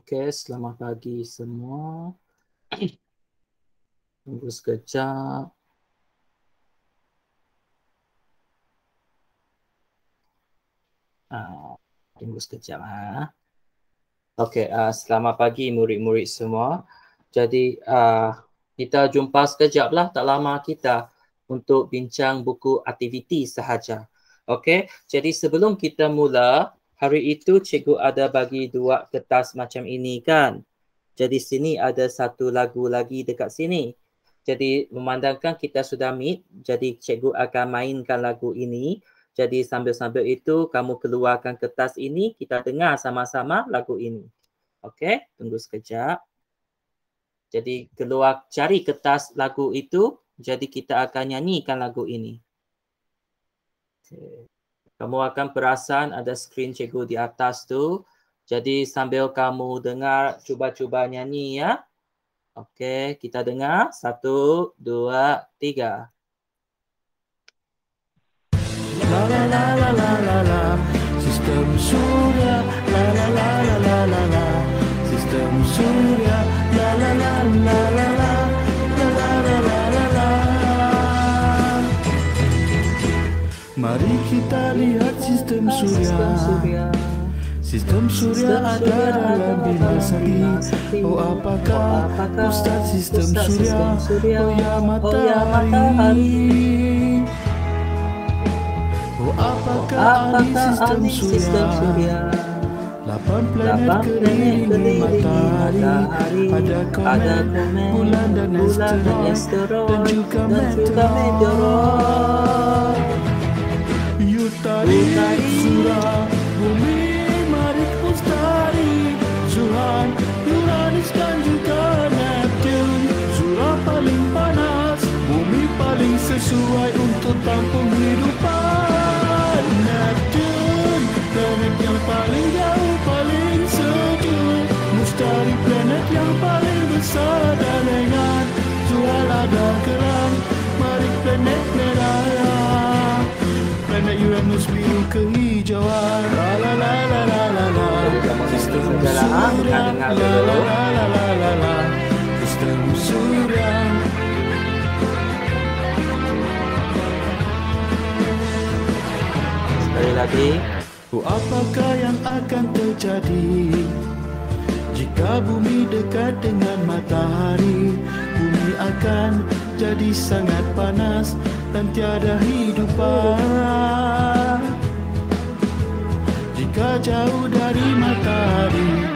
Okey, selamat pagi semua. Tunggu sekejap. Tunggu sekejap. Okey, selamat pagi murid-murid semua. Jadi, kita jumpa sekejap lah, tak lama kita untuk bincang buku aktiviti sahaja. Okey, jadi sebelum kita mula, hari itu cikgu ada bagi 2 kertas macam ini kan. Jadi sini ada satu lagu lagi dekat sini. Jadi memandangkan kita sudah meet, jadi cikgu akan mainkan lagu ini. Jadi sambil-sambil itu kamu keluarkan kertas ini, kita dengar sama-sama lagu ini. Okey, tunggu sekejap. Jadi keluar cari kertas lagu itu, jadi kita akan nyanyikan lagu ini. Okay. Kamu akan perasan ada skrin cikgu di atas tu. Jadi sambil kamu dengar, cuba-cuba nyanyi ya. Okey, kita dengar. 1, 2, 3. La la la la la la la, Sistem Surya. La la la la la la la, Sistem Surya. La la la la la la, la la la la la la. Mari kita lihat sistem Surya. Sistem Surya ada dalam bina sakti. Oh apakah Ustaz sistem Surya? Oh ya matahari. Oh apakah ahli sistem Surya? 8 planet keliling matahari. Ada komet, bulan dan asteroid, dan juga meteor. Yutari, Surya, Bumi, Marik, Mustari, Zuhan, Uranus dan juga Neptune. Surya paling panas, Bumi paling sesuai untuk tampung hidupan. Neptune, planet yang paling jauh, paling sejuk. Mustari, planet yang paling besar dan ringan. Zuhal ada kerang, Marik planet merah. Planet Uranus biru kehijauan. La la la la la la la. Sistem Surya. La la la la la la la. Sistem Surya. Sekali lagi. Apakah yang akan terjadi jika bumi dekat dengan matahari? Bumi akan jadi sangat panas dan tiada hidupan. Jika jauh dari matahari,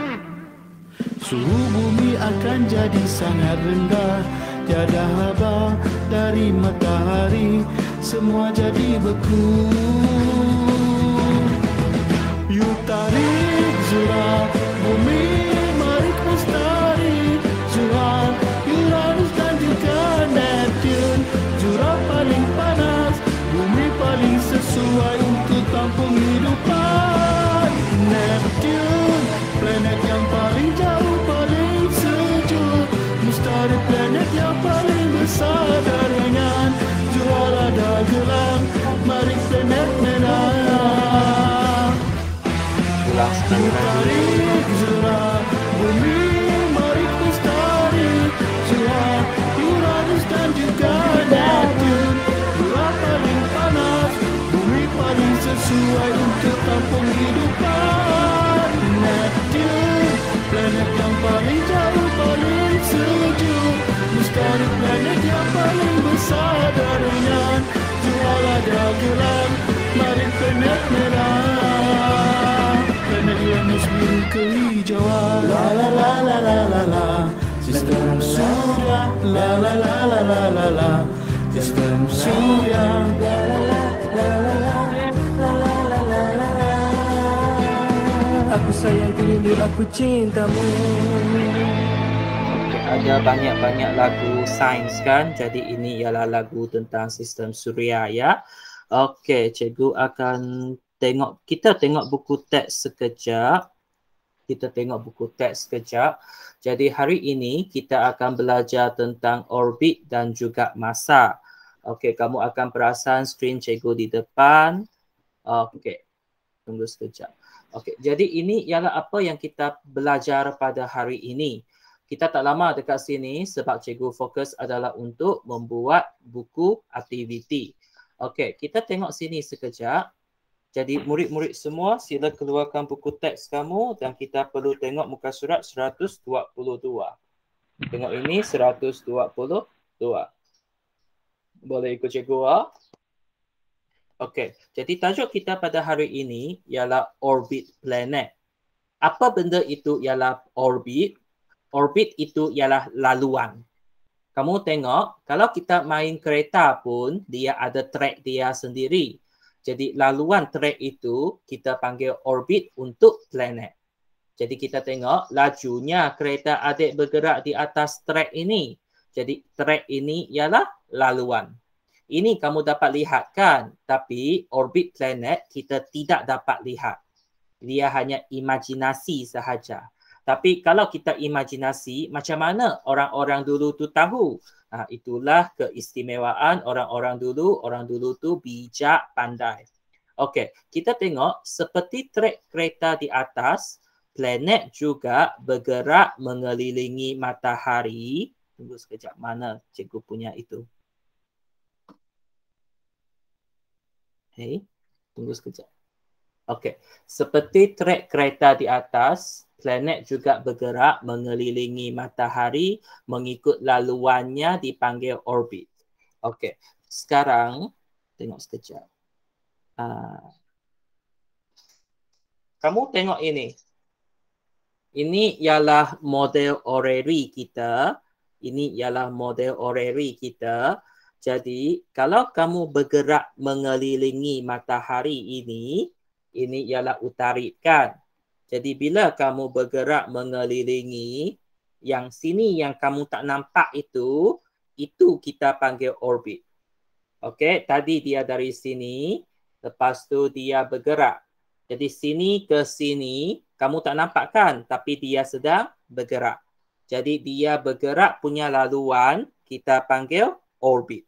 suhu bumi akan jadi sangat rendah. Tiada haba dari matahari, semua jadi beku. Yutari, Zura, Bumi, Marik, Mustari, Zuhal, Uranus dan juga Neptune. Zura paling panas, Bumi paling sesuai untuk tampung hidupan. Neptune, planet yang paling jauh, paling sejuk. Mustari, planet yang paling besar dan ringan. Zuhal ada gelang, Marik planet merah. Yutari, Zura, Bumi, Marik, Mustari, Zuhal, Uranus dan juga Neptune. Zura paling panas, Bumi paling sesuai untuk tampung hidupan. Neptune, planet yang paling jauh, paling sejuk. Mustari, planet yang paling besar dan ringan. Zuhal ada gelang, Marik planet merah. Planet Uranus biru kehijauan. La la la la la la la. Sistem Surya. La la la la la la la. Sistem Surya. La la la la la la la la la. Aku sayang rindu, aku cintamu. Ada banyak-banyak lagu sains kan. Jadi ini ialah lagu tentang sistem Suria ya. Okey, cikgu akan kita tengok buku teks sekejap. Jadi hari ini kita akan belajar tentang orbit dan juga masa. Okey, kamu akan perasan skrin cikgu di depan. Okey, tunggu sekejap. Okey, jadi ini ialah apa yang kita belajar pada hari ini. Kita tak lama dekat sini sebab cikgu fokus adalah untuk membuat buku aktiviti. Okey, kita tengok sini sekejap. Jadi murid-murid semua sila keluarkan buku teks kamu dan kita perlu tengok muka surat 122. Tengok ini 122. Boleh ikut cikgu? Okey, jadi tajuk kita pada hari ini ialah orbit planet. Apa benda itu ialah orbit? Orbit itu ialah laluan. Kamu tengok, kalau kita main kereta pun, dia ada track dia sendiri. Jadi laluan track itu kita panggil orbit untuk planet. Jadi kita tengok lajunya kereta adik bergerak di atas track ini. Jadi track ini ialah laluan. Ini kamu dapat lihat kan, tapi orbit planet kita tidak dapat lihat. Dia hanya imajinasi sahaja. Tapi kalau kita imajinasi, macam mana orang-orang dulu tu tahu? Itulah keistimewaan orang-orang dulu. Orang dulu tu bijak, pandai. Okey, kita tengok seperti trek kereta di atas, planet juga bergerak mengelilingi matahari. Tunggu sekejap, mana cikgu punya itu? Tunggu sekejap. Okey, seperti trek kereta di atas, planet juga bergerak mengelilingi matahari mengikut laluannya dipanggil orbit. Okey, sekarang tengok sekejap. Kamu tengok ini. Ini ialah model orrery kita. Ini ialah model orrery kita. Jadi, kalau kamu bergerak mengelilingi matahari ini ialah utarikan. Jadi, bila kamu bergerak mengelilingi, yang sini yang kamu tak nampak itu kita panggil orbit. Okey, tadi dia dari sini, lepas tu dia bergerak. Jadi, sini ke sini, kamu tak nampak kan? Tapi dia sedang bergerak. Jadi, dia bergerak punya laluan, kita panggil orbit.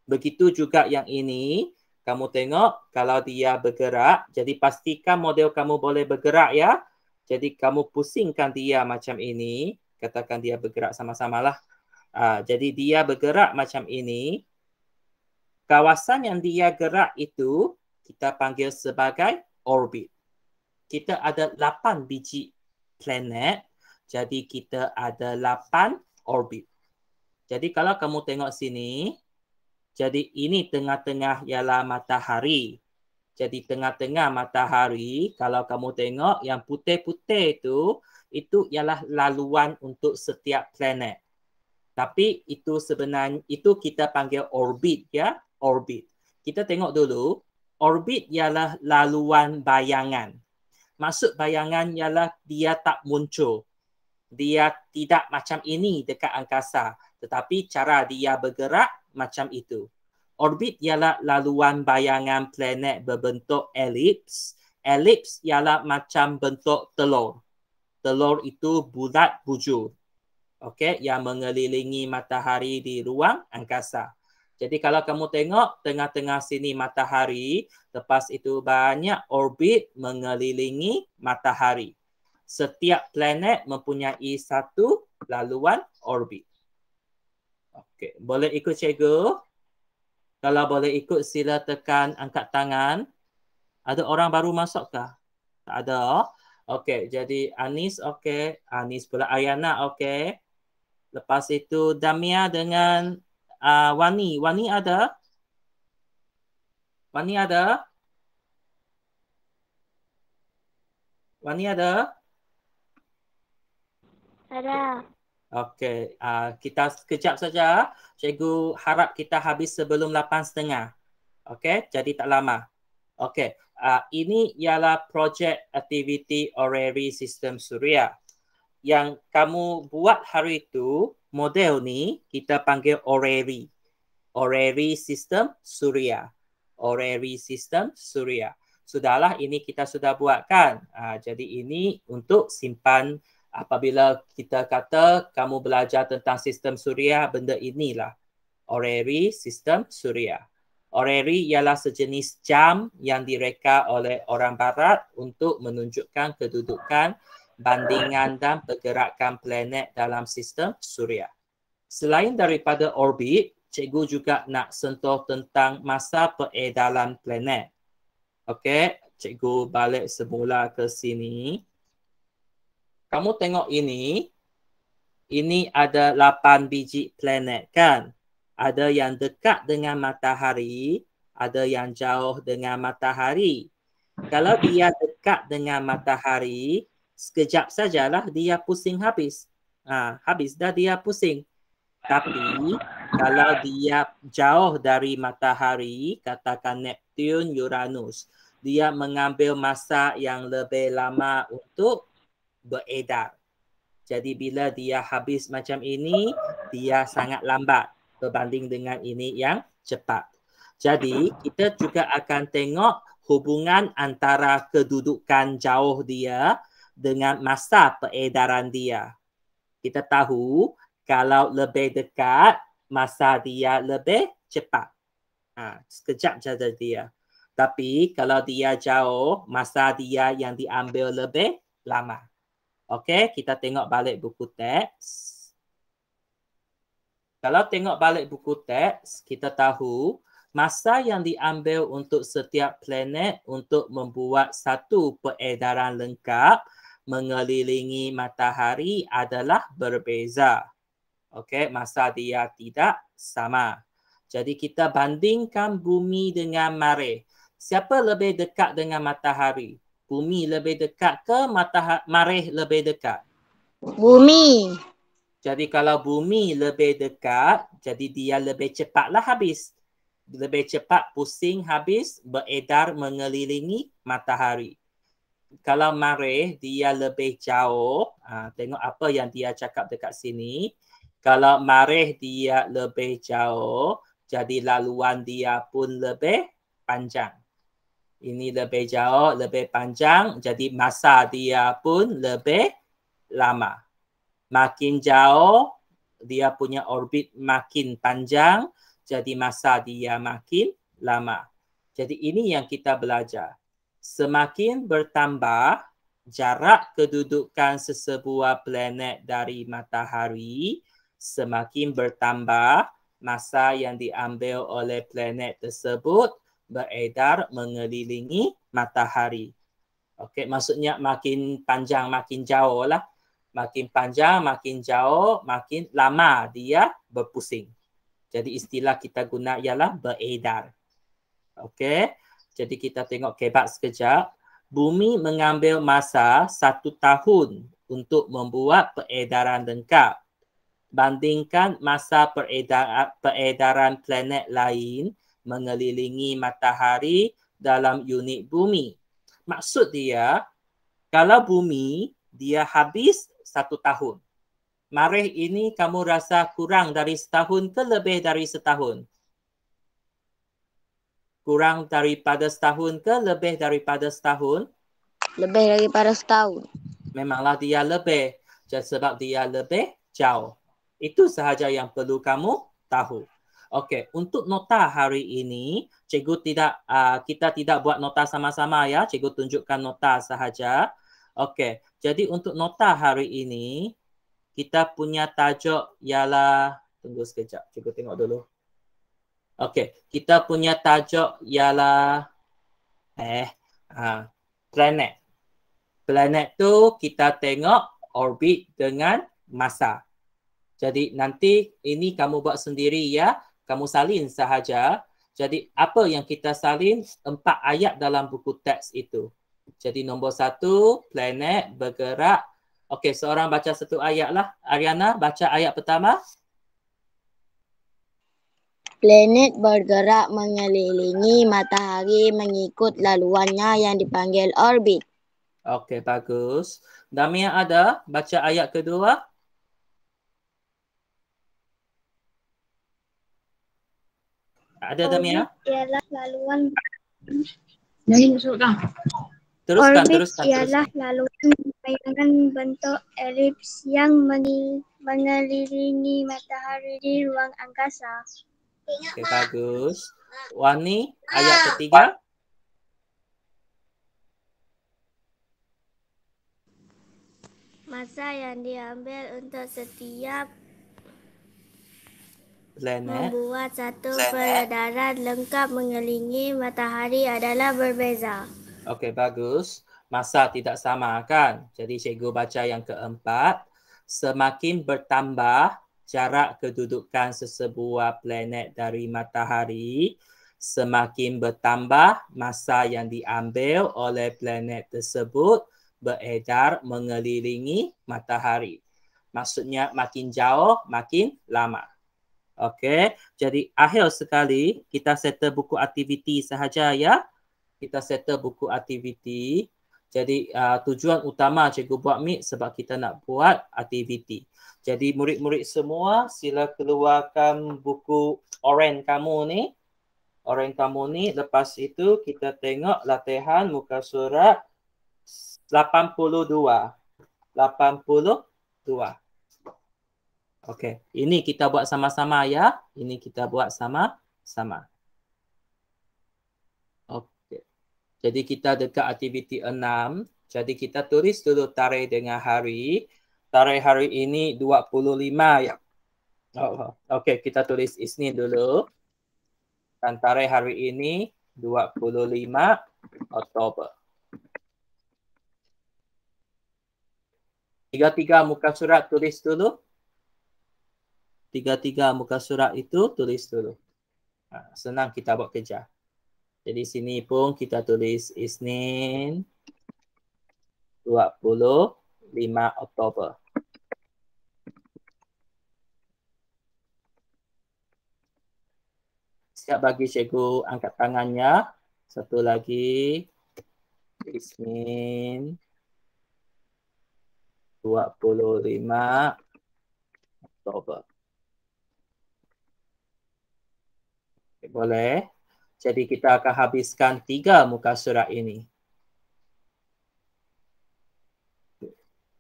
Begitu juga yang ini, kamu tengok kalau dia bergerak, jadi pastikan model kamu boleh bergerak ya. Jadi kamu pusingkan dia macam ini, katakan dia bergerak sama-sama lah. Jadi dia bergerak macam ini. Kawasan yang dia gerak itu kita panggil sebagai orbit. Kita ada 8 biji planet, jadi kita ada 8 orbit. Jadi kalau kamu tengok sini, jadi ini tengah-tengah ialah matahari. Jadi tengah-tengah matahari, kalau kamu tengok yang putih-putih itu ialah laluan untuk setiap planet. Tapi itu sebenarnya, itu kita panggil orbit ya, orbit. Kita tengok dulu, orbit ialah laluan bayangan. Maksud bayangan ialah dia tak muncul. Dia tidak macam ini dekat angkasa. Tetapi cara dia bergerak macam itu. Orbit ialah laluan bayangan planet berbentuk elips. Elips ialah macam bentuk telur. Telur itu bulat bujur. Okey, yang mengelilingi matahari di ruang angkasa. Jadi kalau kamu tengok tengah-tengah sini matahari, lepas itu banyak orbit mengelilingi matahari. Setiap planet mempunyai satu laluan orbit. Okey, boleh ikut cikgu? Kalau boleh ikut sila tekan angkat tangan. Ada orang baru masuk kah? Tak ada. Okey, jadi Anis okey, Anis pula Ayana okey. Lepas itu Damia dengan Wani. Wani ada? Wani ada? Wani ada? Ada. Okey, kita sekejap saja. Cikgu harap kita habis sebelum 8.30. Okey, jadi tak lama. Okey, ini ialah projek aktiviti orrery sistem suria. Yang kamu buat hari itu, model ni kita panggil orrery. Orrery sistem suria. Orrery sistem suria. Sudahlah, ini kita sudah buatkan. Jadi ini untuk simpan apabila kita kata kamu belajar tentang sistem suria, benda inilah. Orrery sistem suria. Orrery ialah sejenis jam yang direka oleh orang barat untuk menunjukkan kedudukan, bandingan dan pergerakan planet dalam sistem suria. Selain daripada orbit, cikgu juga nak sentuh tentang masa peredaran planet. Okey, cikgu balik semula ke sini. Kamu tengok ini ada 8 biji planet kan? Ada yang dekat dengan matahari, ada yang jauh dengan matahari. Kalau dia dekat dengan matahari, sekejap sajalah dia pusing habis. Habis dah dia pusing. Tapi kalau dia jauh dari matahari, katakan Neptune, Uranus, dia mengambil masa yang lebih lama untuk beredar. Jadi bila dia habis macam ini, dia sangat lambat berbanding dengan ini yang cepat. Jadi kita juga akan tengok hubungan antara kedudukan jauh dia dengan masa peredaran dia. Kita tahu kalau lebih dekat, masa dia lebih cepat. Sekejap saja dia. Tapi kalau dia jauh, masa dia yang diambil lebih lama. Okey, kita tengok balik buku teks. Kalau tengok balik buku teks, kita tahu masa yang diambil untuk setiap planet untuk membuat satu peredaran lengkap mengelilingi matahari adalah berbeza. Okey, masa dia tidak sama. Jadi kita bandingkan bumi dengan marikh. Siapa lebih dekat dengan matahari? Bumi lebih dekat ke marikh lebih dekat? Bumi. Jadi kalau bumi lebih dekat, jadi dia lebih cepatlah habis. Lebih cepat pusing habis beredar mengelilingi matahari. Kalau marikh dia lebih jauh, tengok apa yang dia cakap dekat sini. Kalau marikh dia lebih jauh, jadi laluan dia pun lebih panjang. Ini lebih jauh, lebih panjang, jadi masa dia pun lebih lama. Makin jauh, dia punya orbit makin panjang, jadi masa dia makin lama. Jadi ini yang kita belajar. Semakin bertambah jarak kedudukan sesebuah planet dari matahari, semakin bertambah masa yang diambil oleh planet tersebut beredar mengelilingi matahari. Okey, maksudnya makin panjang, makin jauh lah. Makin panjang, makin jauh, makin lama dia berpusing. Jadi istilah kita guna ialah beredar. Okey, jadi kita tengok kebat sekejap. Bumi mengambil masa 1 tahun untuk membuat peredaran lengkap. Bandingkan masa peredaran planet lain mengelilingi matahari dalam unit bumi. Maksud dia, kalau bumi dia habis 1 tahun. Marikh ini kamu rasa kurang dari setahun ke lebih dari setahun? Kurang daripada setahun ke lebih daripada setahun? Lebih daripada setahun. Memanglah dia lebih. Sebab dia lebih jauh. Itu sahaja yang perlu kamu tahu. Okey, untuk nota hari ini, kita tidak buat nota sama-sama ya. Cikgu tunjukkan nota sahaja. Okey, jadi untuk nota hari ini, kita punya tajuk ialah, tunggu sekejap, cikgu tengok dulu. Okey, kita punya tajuk ialah planet. Planet tu kita tengok orbit dengan masa. Jadi nanti ini kamu buat sendiri ya, kamu salin sahaja. Jadi apa yang kita salin? 4 ayat dalam buku teks itu. Jadi nombor 1, planet bergerak. Okey, seorang baca 1 ayat lah. Ariana, baca ayat pertama. Planet bergerak mengelilingi matahari mengikut laluannya yang dipanggil orbit. Okey, bagus. Damia ada baca ayat kedua. Ada Damia? Orbit ialah laluan Teruskan. ialah laluan bayangan bentuk elips yang mengelilingi matahari di ruang angkasa. Okey, bagus. Wani, ayat ketiga. Masa yang diambil untuk setiap Planet. membuat satu peredaran lengkap mengelilingi matahari adalah berbeza. Okey, bagus. Masa tidak sama kan? Jadi cikgu baca yang keempat. Semakin bertambah jarak kedudukan sesebuah planet dari matahari, semakin bertambah masa yang diambil oleh planet tersebut beredar mengelilingi matahari. Maksudnya makin jauh, makin lama. Okey, jadi akhir sekali kita settle buku aktiviti sahaja ya. Kita settle buku aktiviti. Jadi tujuan utama cikgu buat meet sebab kita nak buat aktiviti. Jadi murid-murid semua sila keluarkan buku oren kamu ni. Oren kamu ni, lepas itu kita tengok latihan muka surat 82. 82. Okey, ini kita buat sama-sama ya. Ini kita buat sama-sama. Okey. Jadi kita dekat aktiviti 6. Jadi kita tulis dulu tarikh dengan hari. Tarikh hari ini 25 ya. Okey, kita tulis Isnin dulu. Dan tarikh hari ini 25 Oktober. Tiga-tiga muka surat tulis dulu. Tiga-tiga muka surat itu tulis dulu. Senang kita buat kerja. Jadi sini pun kita tulis Isnin 25 Oktober. Siap bagi cikgu angkat tangannya. Satu lagi. Isnin 25 Oktober. Okay, boleh. Jadi kita akan habiskan 3 muka surat ini.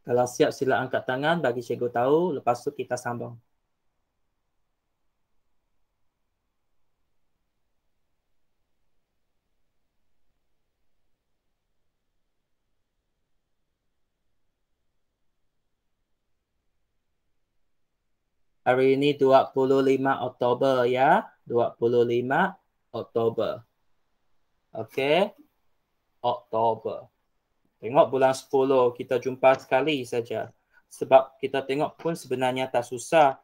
Kalau siap sila angkat tangan bagi cikgu tahu. Lepas tu kita sambung. Hari ini 25 Oktober ya. 25 Oktober. Okey. Oktober. Tengok bulan 10 kita jumpa sekali saja. Sebab kita tengok pun sebenarnya tak susah.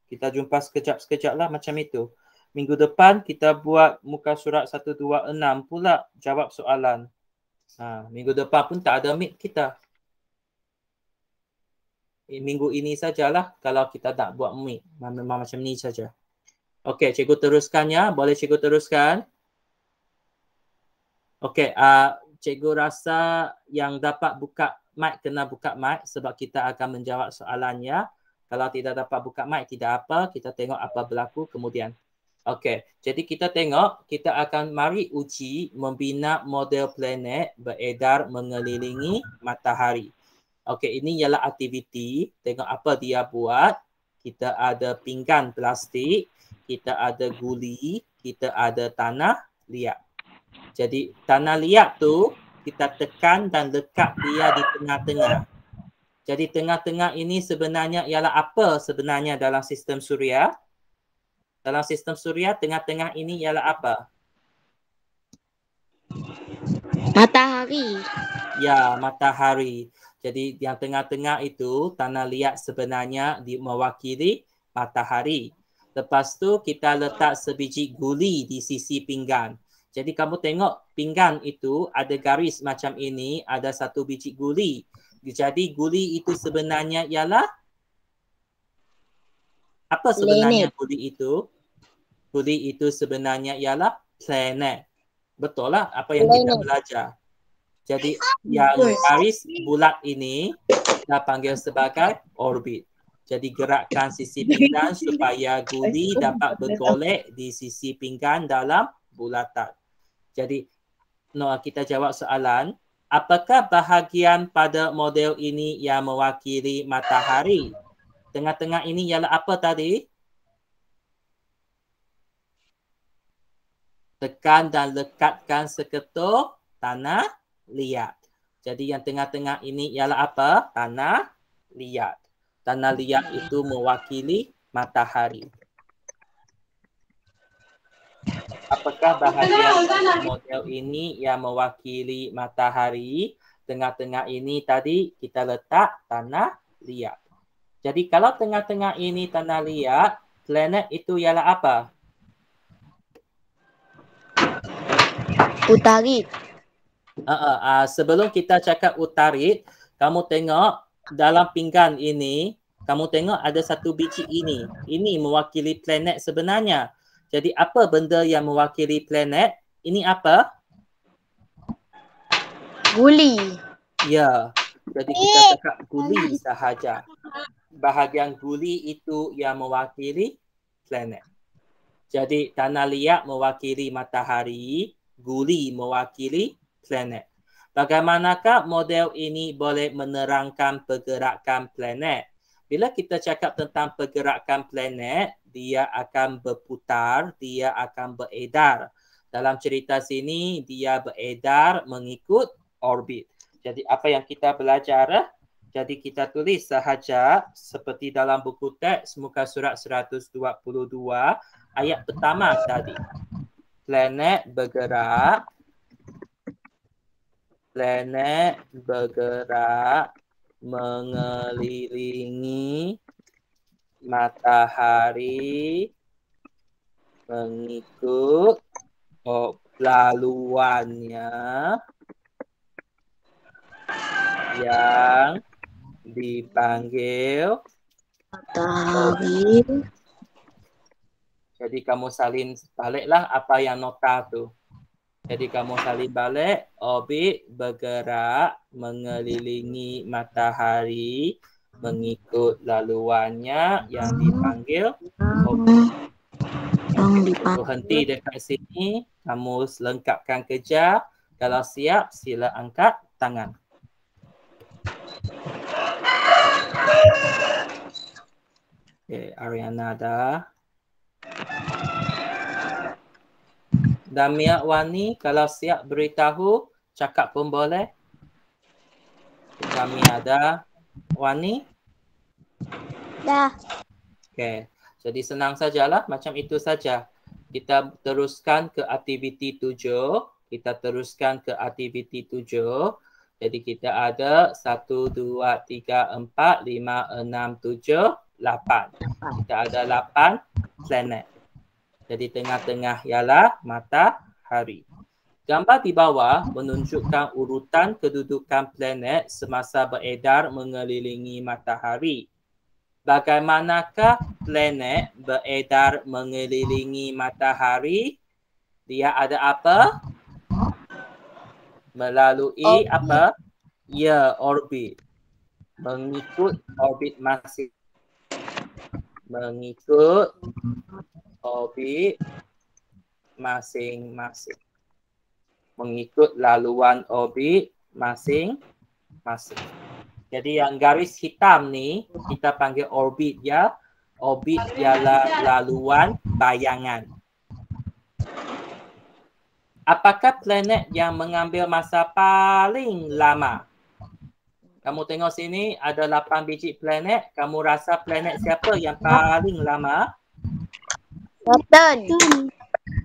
Kita jumpa sekejap-sekejap lah macam itu. Minggu depan kita buat muka surat 126 pula jawab soalan. Minggu depan pun tak ada meet kita. Minggu ini sajalah kalau kita tak buat meet. Memang macam ni saja. Okey, cikgu teruskan ya. Boleh cikgu teruskan? Okey, cikgu rasa yang dapat buka mic kena buka mic sebab kita akan menjawab soalannya. Kalau tidak dapat buka mic tidak apa, kita tengok apa berlaku kemudian. Okey, jadi kita tengok, kita akan mari uji membina model planet beredar mengelilingi matahari. Okey, ini ialah aktiviti. Tengok apa dia buat. Kita ada pinggan plastik, kita ada guli, kita ada tanah liat. Jadi tanah liat tu kita tekan dan lekat dia di tengah-tengah. Jadi tengah-tengah ini sebenarnya ialah apa sebenarnya dalam sistem suria? Dalam sistem suria tengah-tengah ini ialah apa? Matahari. Ya, matahari. Jadi yang tengah-tengah itu tanah liat sebenarnya mewakili matahari. Lepas tu kita letak sebiji guli di sisi pinggan. Jadi kamu tengok pinggan itu ada garis macam ini, ada satu biji guli. Jadi guli itu sebenarnya ialah apa sebenarnya Planet. guli itu? Guli itu sebenarnya ialah planet. Betul lah apa yang kita belajar. Jadi yang garis bulat ini kita panggil sebagai orbit. Jadi gerakkan sisi pinggan supaya guli dapat bergolek di sisi pinggan dalam bulatan. Jadi kita jawab soalan, apakah bahagian pada model ini yang mewakili matahari? Tengah-tengah ini ialah apa tadi? Tekan dan lekatkan seketul tanah liat. Jadi yang tengah-tengah ini ialah apa? Tanah liat. Tanah liat itu mewakili matahari. Apakah bahagian model ini yang mewakili matahari? Tengah-tengah ini tadi kita letak tanah liat. Jadi kalau tengah-tengah ini tanah liat, planet itu ialah apa? Utarit. Sebelum kita cakap utarit, kamu tengok dalam pinggan ini, kamu tengok ada satu biji ini. Ini mewakili planet sebenarnya. Jadi apa benda yang mewakili planet? Ini apa? Guli. Ya. Jadi kita cakap guli sahaja. Bahagian guli itu yang mewakili planet. Jadi tanah liat mewakili matahari, guli mewakili planet. Bagaimanakah model ini boleh menerangkan pergerakan planet? Bila kita cakap tentang pergerakan planet, dia akan berputar, dia akan beredar. Dalam cerita sini, dia beredar mengikut orbit. Jadi apa yang kita belajar? Jadi kita tulis sahaja seperti dalam buku teks muka surat 122 ayat pertama tadi. Planet bergerak mengelilingi matahari mengikut laluannya yang dipanggil Matahari. Jadi kamu salin baliklah apa yang nota tu. Jadi kamu salin balik, orbit bergerak mengelilingi matahari mengikut laluannya yang dipanggil orbit. Berhenti dekat sini, kamu lengkapkan kerja. Kalau siap, sila angkat tangan. Okay, Ariana dah. Damia Wani, kalau siap beritahu, cakap pun boleh. Damia dah. Wani? Dah. Okay, jadi senang sajalah, macam itu saja. Kita teruskan ke aktiviti 7. Kita teruskan ke aktiviti 7. Jadi kita ada 1, 2, 3, 4, 5, 6, 7, 8. Kita ada 8 planet. Jadi tengah-tengah ialah matahari. Gambar di bawah menunjukkan urutan kedudukan planet semasa beredar mengelilingi matahari. Bagaimanakah planet beredar mengelilingi matahari? Dia ada apa? Melalui orbit. Apa? Ya, orbit. Mengikut orbit masing. Mengikut orbit masing-masing. Mengikut laluan orbit masing-masing. Jadi yang garis hitam ni kita panggil orbit ya. Orbit ialah laluan bayangan. Apakah planet yang mengambil masa paling lama? Kamu tengok sini ada 8 biji planet. Kamu rasa planet siapa yang paling lama? Neptune.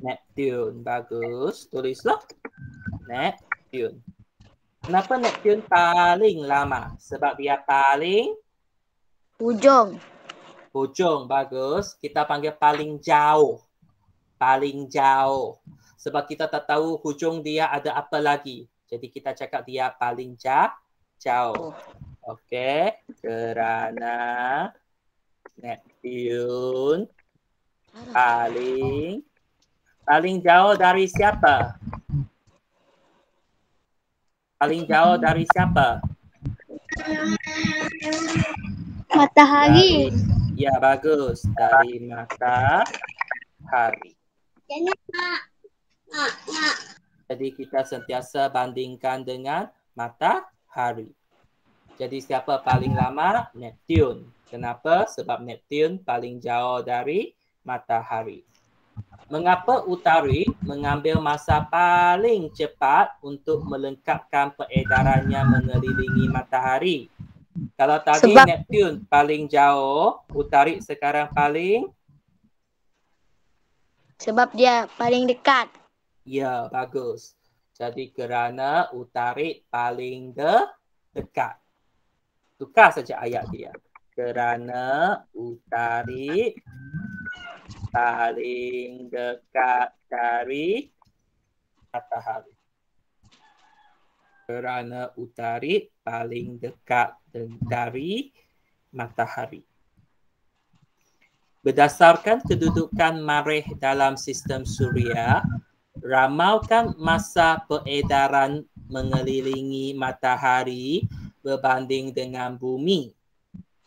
Neptune. Bagus. Tulislah. Neptune. Kenapa Neptune paling lama? Sebab dia paling Hujung. hujung. Bagus. Kita panggil paling jauh. Paling jauh. Sebab kita tak tahu hujung dia ada apa lagi. Jadi kita cakap dia paling jauh. Okey. Kerana Neptune paling jauh dari siapa? Paling jauh dari siapa? Matahari. Ya, bagus. Dari matahari. Jadi kita sentiasa bandingkan dengan matahari. Jadi siapa paling lama? Neptune. Kenapa? Sebab Neptune paling jauh dari matahari. Mengapa Utarit mengambil masa paling cepat untuk melengkapkan peredarannya mengelilingi matahari? Kalau tadi Sebab- Neptune paling jauh, Utarit sekarang paling? Sebab dia paling dekat. Ya, bagus. Jadi kerana Utarit paling dekat. Tukar saja ayat dia. Kerana Utarit paling dekat dari matahari. Kerana Utarit paling dekat dari matahari. Berdasarkan kedudukan Marikh dalam sistem Suria, ramalkan masa peredaran mengelilingi matahari berbanding dengan bumi.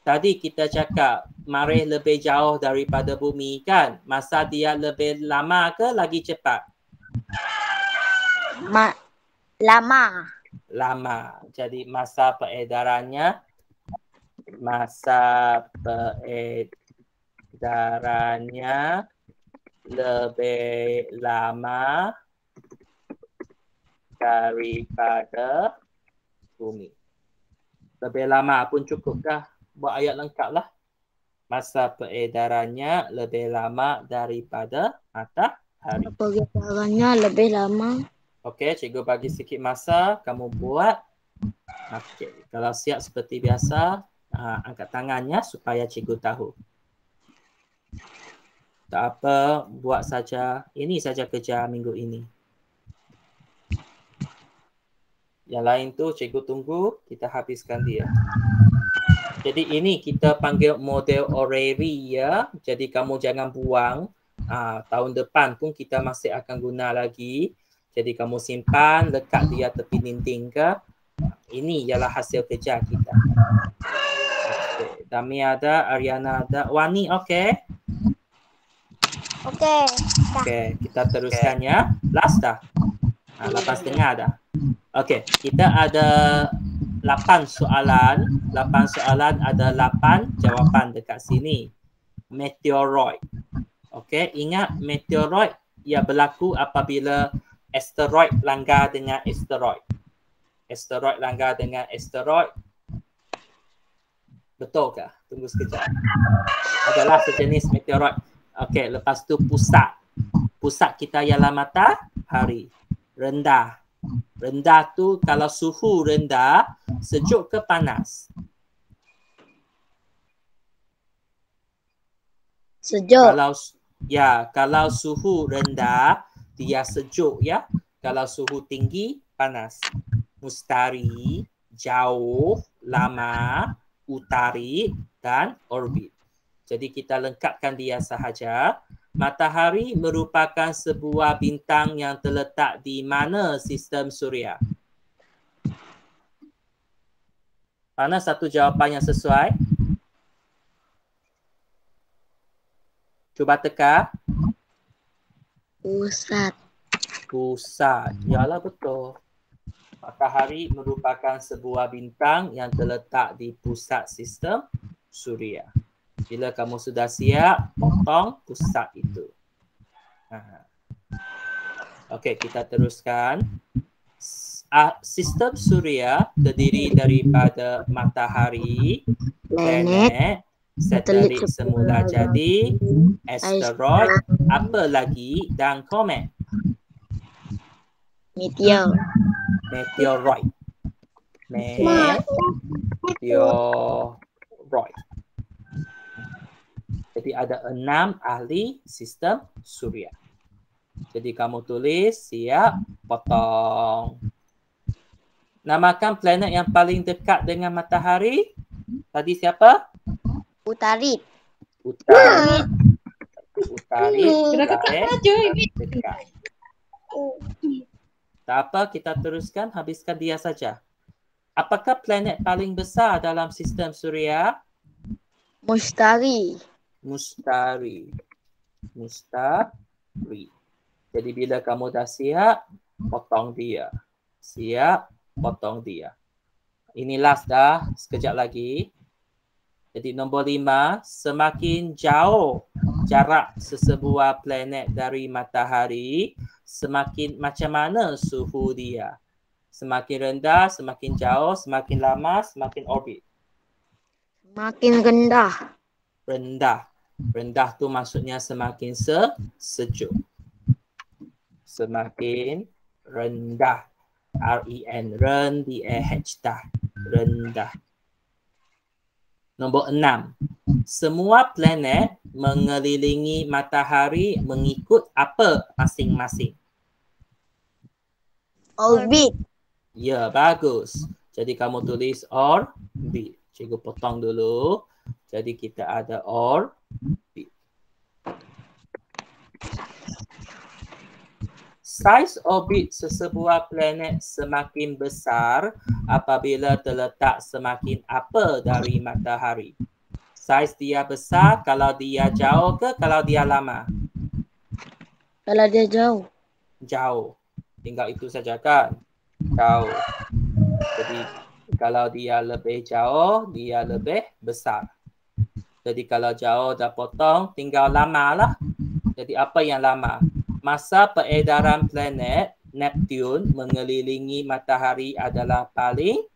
Tadi kita cakap Marikh lebih jauh daripada bumi kan? Masa dia lebih lama ke lagi cepat? Lama. Lama. Jadi masa peredarannya lebih lama daripada bumi. Lebih lama pun cukupkah? Buat ayat lengkap lah. Masa peredarannya lebih lama daripada matahari. Peredarannya lebih lama. Okey, cikgu bagi sikit masa. Kamu buat. Okey, kalau siap seperti biasa, angkat tangannya supaya cikgu tahu. Tak apa, buat saja. Ini saja kerja minggu ini. Yang lain tu cikgu tunggu, kita habiskan dia. Jadi ini kita panggil model orrery ya. Jadi kamu jangan buang. Tahun depan pun kita masih akan guna lagi. Jadi kamu simpan, lekat dia tepi dinding ke. Ini ialah hasil kerja kita. Okay. Dami ada, Ariana ada. Wani okey? Okey. Okey, kita teruskan ya. Last dah. 8.30 dah. Okey, kita ada 8 soalan. 8 soalan ada 8 jawapan dekat sini. Meteoroid. Okey, ingat meteoroid ia berlaku apabila asteroid langgar dengan asteroid. Asteroid langgar dengan asteroid. Betul ke? Tunggu sekejap. Adalah sejenis meteoroid. Okey, lepas tu pusat. Pusat kita ialah matahari. Rendah. Rendah tu kalau suhu rendah, sejuk ke panas? Sejuk. Kalau suhu rendah, dia sejuk ya. Kalau suhu tinggi, panas. Mustari, jauh, lama, Utarit dan orbit. Jadi kita lengkapkan dia sahaja. Matahari merupakan sebuah bintang yang terletak di mana sistem Suria? Mana satu jawapan yang sesuai? Cuba teka. Pusat. Pusat. Yalah betul. Matahari merupakan sebuah bintang yang terletak di pusat sistem Suria. Bila kamu sudah siap, potong pusat itu. Okey, kita teruskan. Sistem Suria terdiri daripada matahari, planet, satelit semula jadi, asteroid, apa lagi dan komet. Meteoroid. Jadi ada 6 ahli sistem Suria. Jadi kamu tulis, siap, potong. Namakan planet yang paling dekat dengan matahari. Tadi siapa? Utarit. Utarit. Planet dekat. Tak apa, kita teruskan, habiskan dia saja. Apakah planet paling besar dalam sistem Suria? Mustari. Jadi bila kamu dah siap, potong dia. Siap, potong dia. Ini last dah, sekejap lagi. Jadi nombor 5, semakin jauh jarak sesebuah planet dari matahari, semakin macam mana suhu dia? Semakin rendah, semakin jauh, semakin lama, semakin orbit. Makin rendah. Rendah. Rendah tu maksudnya semakin sejuk. Semakin rendah. R-E-N. R-E-N-D-A-H. Rendah. Nombor 6. Semua planet mengelilingi matahari mengikut apa masing-masing? Orbit. Ya, bagus. Jadi kamu tulis orbit. Cikgu potong dulu. Jadi kita ada orbit. Saiz orbit sesebuah planet semakin besar apabila terletak semakin apa dari matahari? Saiz dia besar kalau dia jauh ke kalau dia lama? Kalau dia jauh. Jauh. Tinggal itu saja kan? Jauh. Jadi kalau dia lebih jauh, dia lebih besar. Jadi kalau jauh dah potong, tinggal lama lah. Jadi apa yang lama? Masa peredaran planet Neptune mengelilingi matahari adalah paling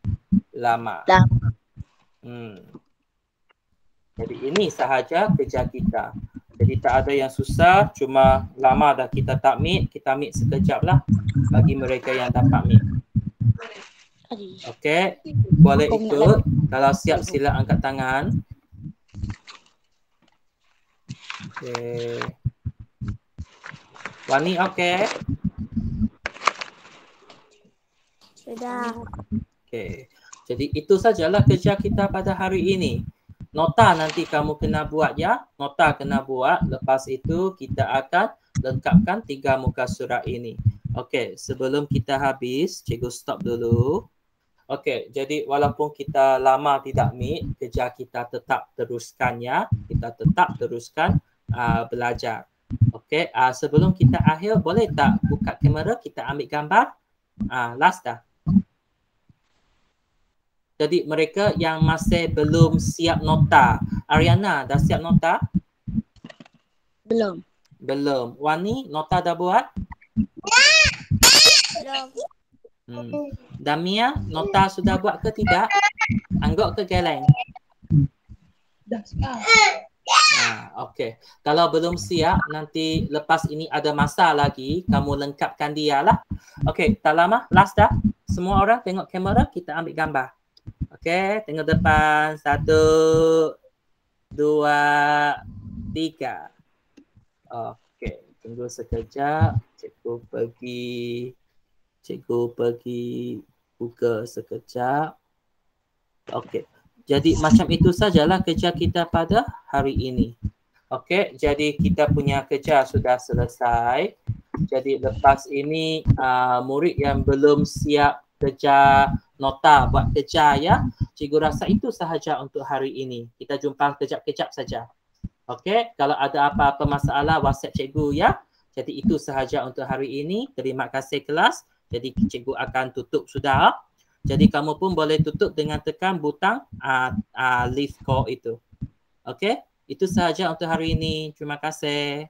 lama. Jadi ini sahaja kerja kita. Jadi tak ada yang susah, cuma lama dah kita tak meet, kita meet sekejap lah bagi mereka yang dapat meet. Okey, boleh ikut. Kalau siap sila angkat tangan. Okey. Wani okey? Sudah. Okey. Jadi itu sajalah kerja kita pada hari ini. Nota nanti kamu kena buat ya. Nota kena buat. Lepas itu kita akan lengkapkan 3 muka surat ini. Okey, sebelum kita habis, cikgu stop dulu. Okey, jadi walaupun kita lama tidak meet, kerja kita tetap teruskan ya. Kita tetap teruskan belajar. Okey, sebelum kita akhir, boleh tak buka kamera, kita ambil gambar? Last dah. Jadi mereka yang masih belum siap nota. Ariana, dah siap nota? Belum. Belum. Wani, nota dah buat? Belum. Damia, nota sudah buat ke tidak? Angguk ke geleng? Dah siap. Okey. Kalau belum siap, nanti lepas ini ada masa lagi, kamu lengkapkan dia lah. Okey, tak lama, last dah. Semua orang tengok kamera, kita ambil gambar. Okey, tengok depan. 1, 2, 3. Okey, tunggu sekejap. Cikgu pergi buka sekejap. Okey. Jadi macam itu sajalah kerja kita pada hari ini. Okey, jadi kita punya kerja sudah selesai. Jadi lepas ini murid yang belum siap kerja nota buat kerja ya. Cikgu rasa itu sahaja untuk hari ini. Kita jumpa kejap-kejap saja. Okey, kalau ada apa-apa masalah WhatsApp cikgu ya. Jadi itu sahaja untuk hari ini. Terima kasih kelas. Jadi cikgu akan tutup sudah. Jadi kamu pun boleh tutup dengan tekan butang leave call itu. Okey, itu sahaja untuk hari ini. Terima kasih.